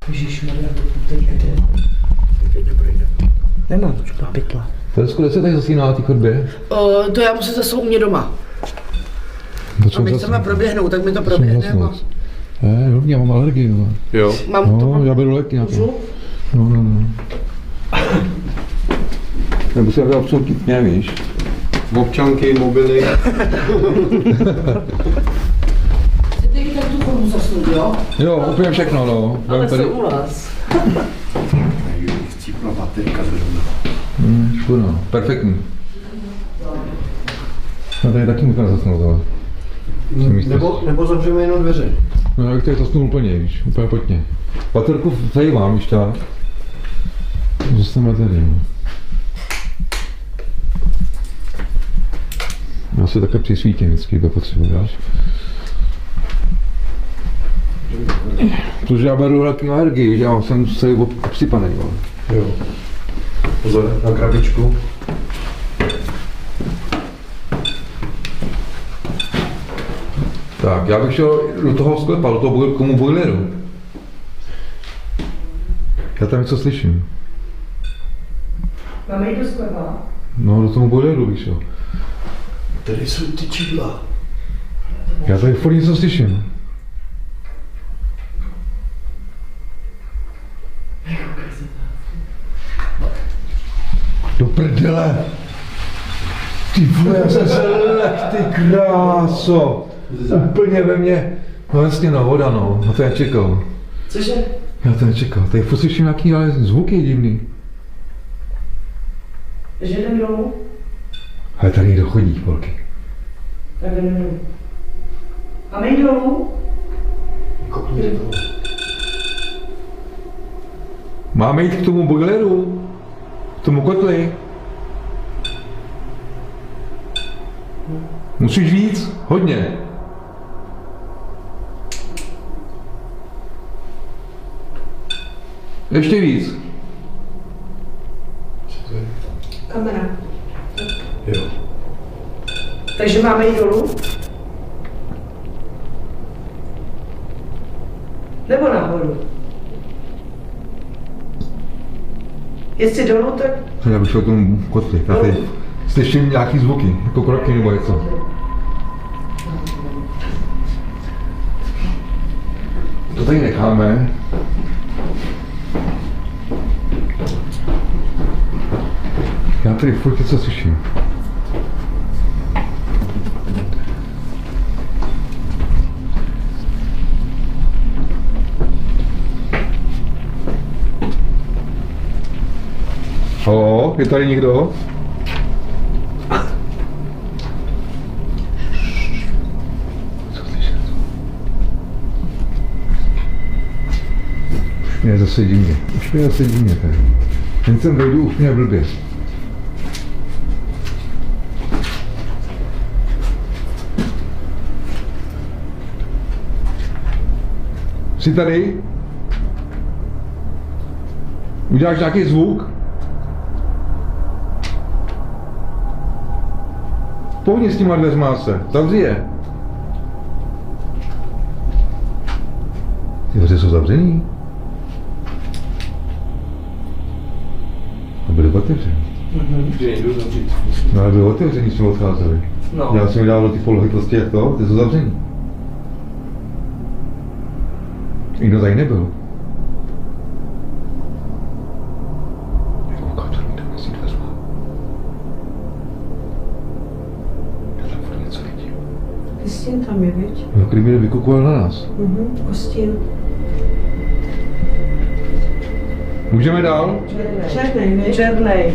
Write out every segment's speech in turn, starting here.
Ježišmarja, teď neprojde. Nemám do pytla. Teresko, se tady zasíná na té chodbě? To já musím zase u mě doma. A my chceme proběhnout, tak mi to proběhne. Já mám alergii. No. Jo. No, já beru léky na to. No. Nebo se jako absolutně nevíš. Občanky, mobily. Chcete i tak tu formu zasnout, jo? Jo, úplně všechno, no. Ale tady... jsem u vás. Chcípla baterka zrovna. Škoda, perfektní. No tady taky můžeme zasnout, ale... Nebo zavřeme jenom dveře. No, jak tady zasnul úplně, víš, úplně pojďně. Baterku tady mám, víš tak. Zůstaneme tady, no. Já se také přisvítím vždycky, když potřebuješ. Protože já beru velký alergii, že já jsem celý obsypaný. Jo. Pozor, na krabičku. Tak, já bych šel do toho sklepa, do toho komu boileru. Já tam něco slyším. Máme jít do sklepa? No, do toho boileru bych šel. Tady jsou ty čidla. Já tady furt něco slyším. Do prdele! Ty vole, já jsem se lek, ty kráso! Úplně ve mně. No jasně, no, voda, no. Na to já čekal. Cože? Já to nečekal. Tady furt slyším nějaký ale zvuky divný. Že jdem dolů? Ale tady někdo chodí, holky. Tak jdem dolů. A my dolů? Kopni se toho. Máme jít k tomu boileru? K tomu kotli? Musíš víc? Hodně. Ještě víc. Co to je? Kamera. Jo. Takže máme jít dolů? Nebo nahoru? Jestli dolů, tak... Já bych šel k tomu kotli. Já tady slyším nějaký zvuky, jako kroky nebo něco. To tady necháme. Já tady furt něco slyším. Halo, je tady někdo? Co slyšet? Už mě zase divně. Tady. Jen sem vejdu úplně blbě. Jsi tady? Uděláš nějaký zvuk? Pohodně s těma dveřma se, zavři je. Ty dveře jsou zavřený? A byly otevřený. Jdu zavřít. No ale byly otevřený, jsme odcházeli. No. Já jsem mi dával ty polohy prostě jak to, ty jsou zavřený. Nikdo tady nebyl. Kostín tam je, viď? No, kdyby vykukoval na nás. Kostín. Můžeme dál? Černej.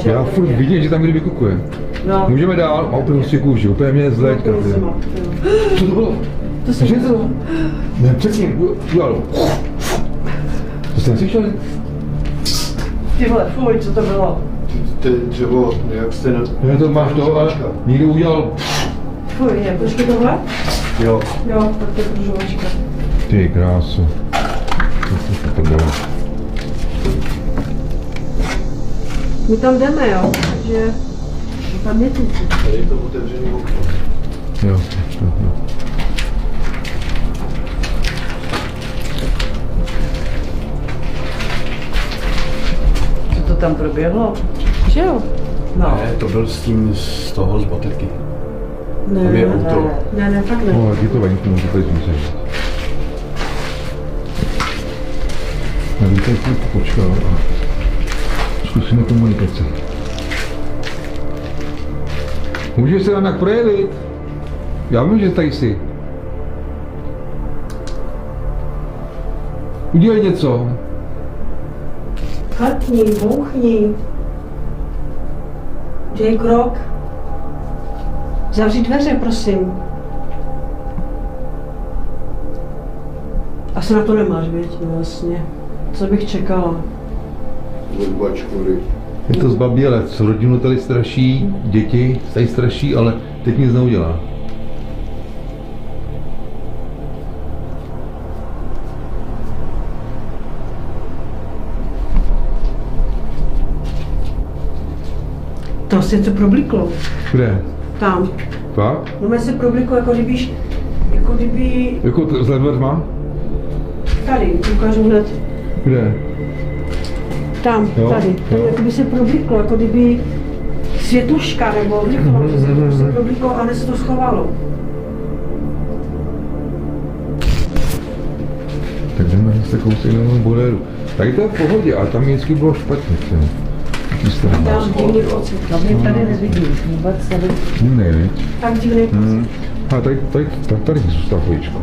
Já furt vidím, že tam kdy vykukuje. No. Můžeme dál? Má úplně prostě kůži, úplně mě zle. Co to bylo? To jsem to? Ne, přesně, udělalo. To jste neslyšeli? Ty vole, fuj, co to bylo? Ty dřevo, jak jste na... Ne, to máš to, ale někdo udělal... Fuj, je, počkej tohle? Jo. Jo, tak to je kružovačka. Ty krásu. To bylo. My tam jdeme, jo, takže... Tam je tu. Tady je to otevřený okno. Jo. tam proběhlo? Že jo? No. Ne, to byl s tím z toho, z baterky. Ne, Tam je auto. ne, fakt ne. No, je to venku, můžu tady říct. Já bych tady chvíli počkal a zkusíme komunikaci. Můžeš se nějak projevit? Já vím, že tady jsi. Udělej něco. Chatni, bouchni. Děj krok. Zavři dveře, prosím. Asi na to nemáš, věď? No vlastně. Co bych čekala? Odbačkury. Je to zbabělec, rodinu tady straší, děti tady straší, ale teď nic neudělá. To se něco probliklo. Kde? Tam. Fakt? No mě se probliklo, jako kdyby Jako zle dveřma? tady, ukážu hned. Kde? Tam, Jo, tady. Tam jo. jako by se probliklo, jako kdyby světluška nebo bliklo, že se to prostě probliklo a hned se to schovalo. Tak jdeme zase kousek na mou boléru. Tady to je v pohodě, ale tam vždycky bylo špatně. Dám divný pocit. To mě tady nevidím, vůbec tady. Ne, viď? Tak divný pocit. A tady bych zůstal chvíličku.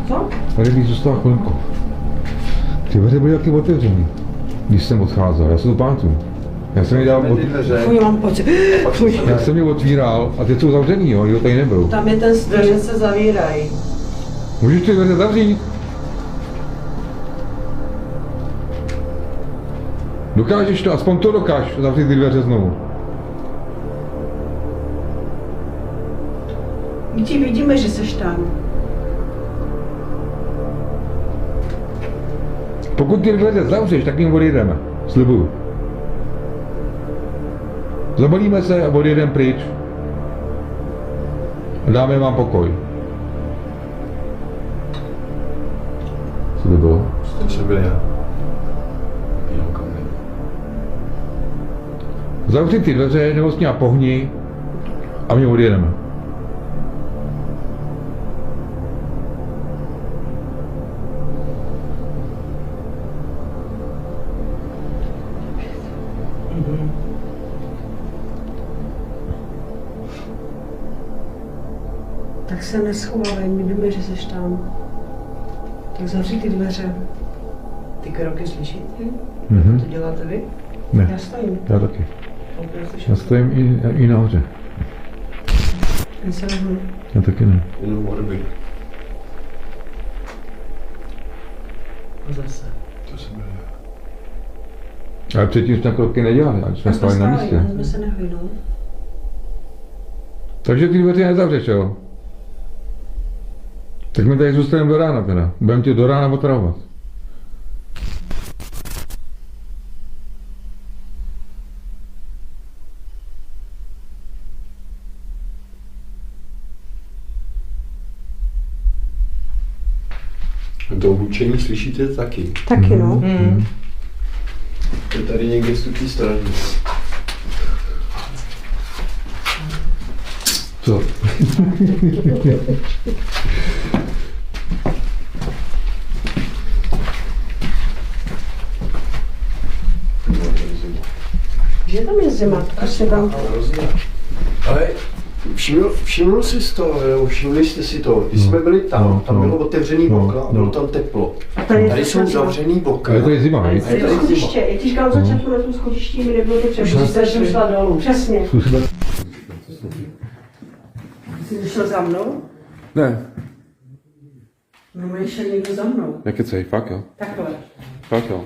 Co? Tady bych zůstal chvilku. Ty dveře byly taky otevřený, když jsem odcházel, já se to pamatuju. Já jsem je dal Ty dveře. Fuj, mám pocit. Fuj. já jsem je otvíral a teď jsou zavřený, jo, jo, tady nebyl. Tam je ten stín. Dveře se zavírají. Můžeš ty dveře zavřít? Dokážeš to, aspoň to dokáž, zavřít ty dveře znovu. My ti vidíme, že seš tam. Pokud ty dveře zavřeš, tak jim odjedeme, slibuju. Zabalíme se a odjedeme pryč. A dáme vám pokoj. Co to bylo? To jsem byl já. Jenom kamen. Zavři ty dveře, nebo s ním pohni a my odjedeme. Tak se neschovávej, my víme, že seš tam. Tak zavři ty dveře. Ty kroky slyšíte? Mhm. To děláte vy? Já Ne, stojím. já taky. Opět Já slyším. stojím i nahoře. Já se rohnu. Já taky ne. Jenom orby. A zase. To jsem byl já. Ale předtím jsme kroky nedělali, ať jsme stáli na místě. jsme se nehli, no. Takže ty dveře nezavřeš, jo? Tak my tady zůstaneme do rána teda. Budeme tě do rána otravovat. To hučení slyšíte taky. Taky, no. Je tady někde z té strany. Co? Že tam je zima, prostě tam. Ale všiml jsi to, nebo všimli jste si to, když jsme byli tam, tam bylo otevřený okna a bylo tam teplo. Tady jsou zavřený okna. Ale to je zima, A ne? je tady Schodiště, zima. já ti říkám začátku na tom schodišti, mi nebylo to přesně. Jsem šla dolů. Přesně. Zkusíme. Jsi došel za mnou? Ne, No, šel někdo za mnou. nekecej, fakt jo. Takhle. Fakt jo.